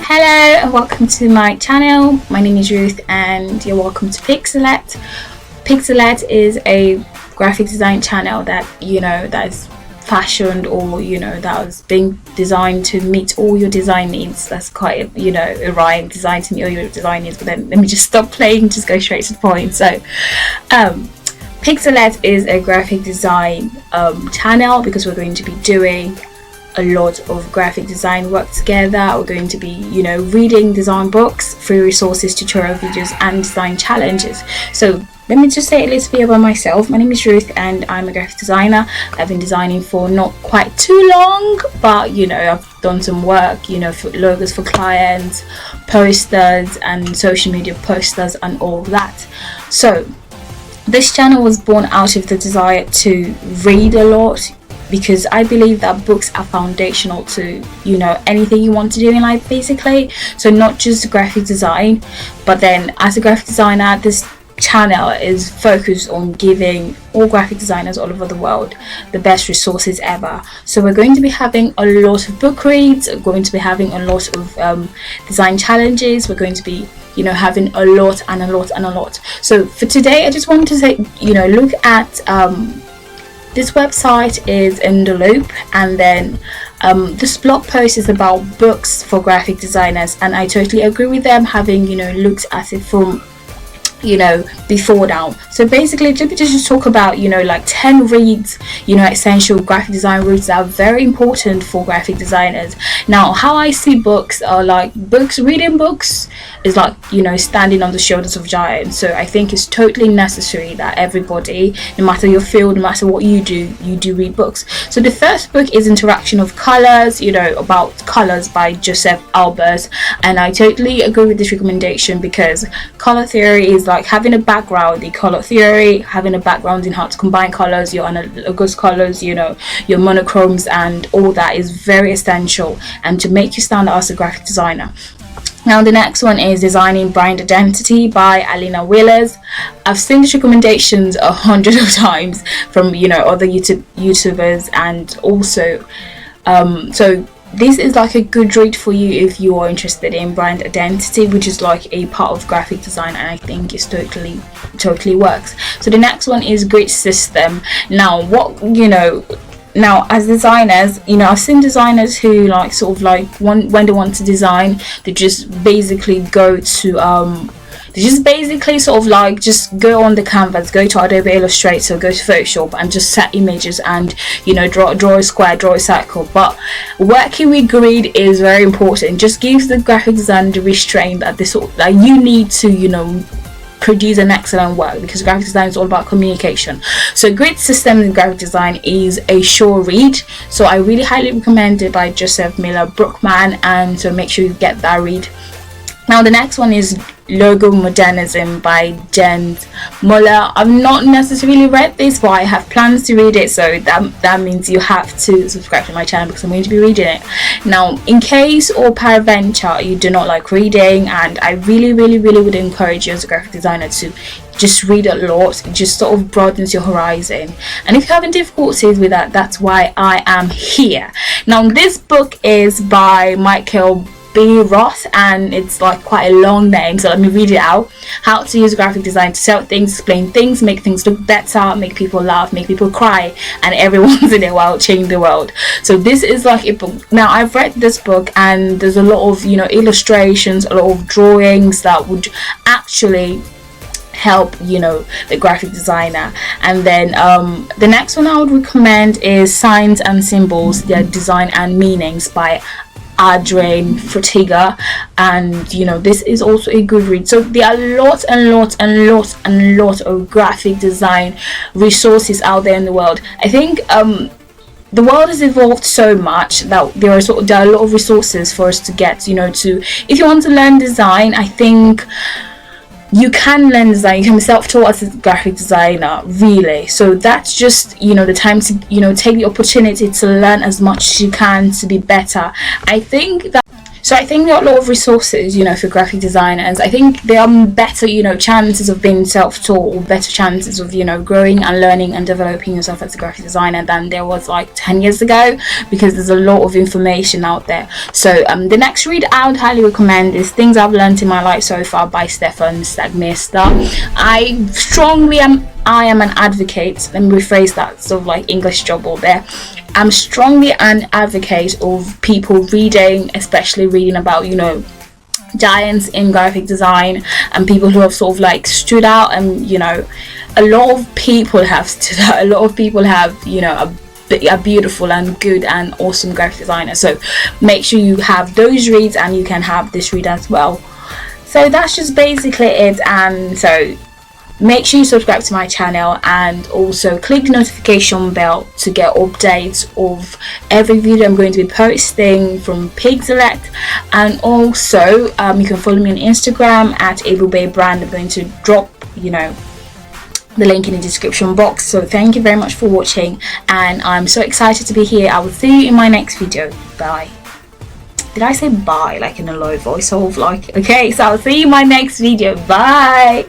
Hello and welcome to my channel. My name is Ruth and you're welcome to Pixelette. Pixelette is a graphic design channel that that is fashioned, or that was being designed to meet all your design needs. That's quite a rhyme, designed to meet all your design needs, but then let me just stop playing, just go straight to the point. So Pixelette is a graphic design channel because we're going to be doing a lot of graphic design work together. We're going to be reading design books, free resources, tutorial videos and design challenges. So let me just say a little bit about myself. My name is Ruth and I'm a graphic designer. I've been designing for not quite too long, but I've done some work for logos for clients, posters and social media posters and all that. So this channel was born out of the desire to read a lot, because I believe that books are foundational to anything you want to do in life, basically. So not just graphic design, but then as a graphic designer, this channel is focused on giving all graphic designers all over the world the best resources ever. So we're going to be having a lot of book reads, we're going to be having a lot of design challenges, we're going to be having a lot. So for today I just wanted to say look at this website is In the Loop, and then this blog post is about books for graphic designers, and I totally agree with them, having looked at it from before now. So basically let me just talk about like 10 reads, essential graphic design reads that are very important for graphic designers. Now how I see books are like reading books is like standing on the shoulders of giants. So I think it's totally necessary that everybody, no matter your field, no matter what you do read books. So the first book is Interaction of Colors, about colors by Joseph Albers, and I totally agree with this recommendation because color theory is like having a background in color theory, having a background in how to combine colors, your analogous colors, your monochromes and all that is very essential, and to make you stand out as a graphic designer. Now the next one is Designing Brand Identity by Alina, Willis. I've seen these recommendations 100 of times from other YouTubers, and also so this is like a good read for you if you are interested in brand identity, which is like a part of graphic design, and I think it's totally works. So the next one is Grid System. Now now as designers, I've seen designers who like sort of like when they want to design, they just basically go to just go on the canvas, go to Adobe Illustrator, go to Photoshop and just set images and draw a square, draw a circle. But working with grid is very important. Just gives the graphic designer the restraint that you need to produce an excellent work, because graphic design is all about communication. So Grid System in graphic design is a sure read, so I really highly recommend it by Joseph Miller Brookman, and so make sure you get that read. Now the next one is Logo Modernism by Muller. I've not necessarily read this, but I have plans to read it, so that means you have to subscribe to my channel because I'm going to be reading it. Now in case or peradventure you do not like reading, and I really would encourage you as a graphic designer to just read a lot. It just sort of broadens your horizon, and if you're having difficulties with that, that's why I am here. Now this book is by Michael B. Roth, and it's like quite a long name, so let me read it out. How to use graphic design to sell things, explain things, make things look better, make people laugh, make people cry, and every once in a while change the world. So this is like a book. Now I've read this book, and there's a lot of illustrations, a lot of drawings that would actually help the graphic designer. And then the next one I would recommend is Signs and Symbols, Their Design and Meanings by Adren, Fertiga, and this is also a good read. So there are lots of graphic design resources out there in the world. I think the world has evolved so much that there are a lot of resources for us to get to. If you want to learn design, I think you can learn design. You can be self-taught as a graphic designer, really. So that's just the time to take the opportunity to learn as much as you can to be better. I think that So I think there are a lot of resources, for graphic designers. I think there are better, chances of being self-taught, or better chances of, growing and learning and developing yourself as a graphic designer than there was like 10 years ago, because there's a lot of information out there. So the next read I would highly recommend is Things I've Learned in My Life So Far by Stefan Stagmeister. I am an advocate, let me rephrase that sort of like English jumble there. I'm strongly an advocate of people reading, especially reading about, giants in graphic design and people who have sort of like stood out, and a lot of people have stood out. A lot of people have, a beautiful and good and awesome graphic designer. So make sure you have those reads, and you can have this read as well. So that's just basically it. And so make sure you subscribe to my channel, and also click the notification bell to get updates of every video I'm going to be posting from Pixelette. And also you can follow me on Instagram at ablebaybrand. I'm going to drop the link in the description box. So thank you very much for watching, and I'm so excited to be here. I will see you in my next video. Bye. Did I say bye like in a low voice? Okay, so I'll see you in my next video. Bye.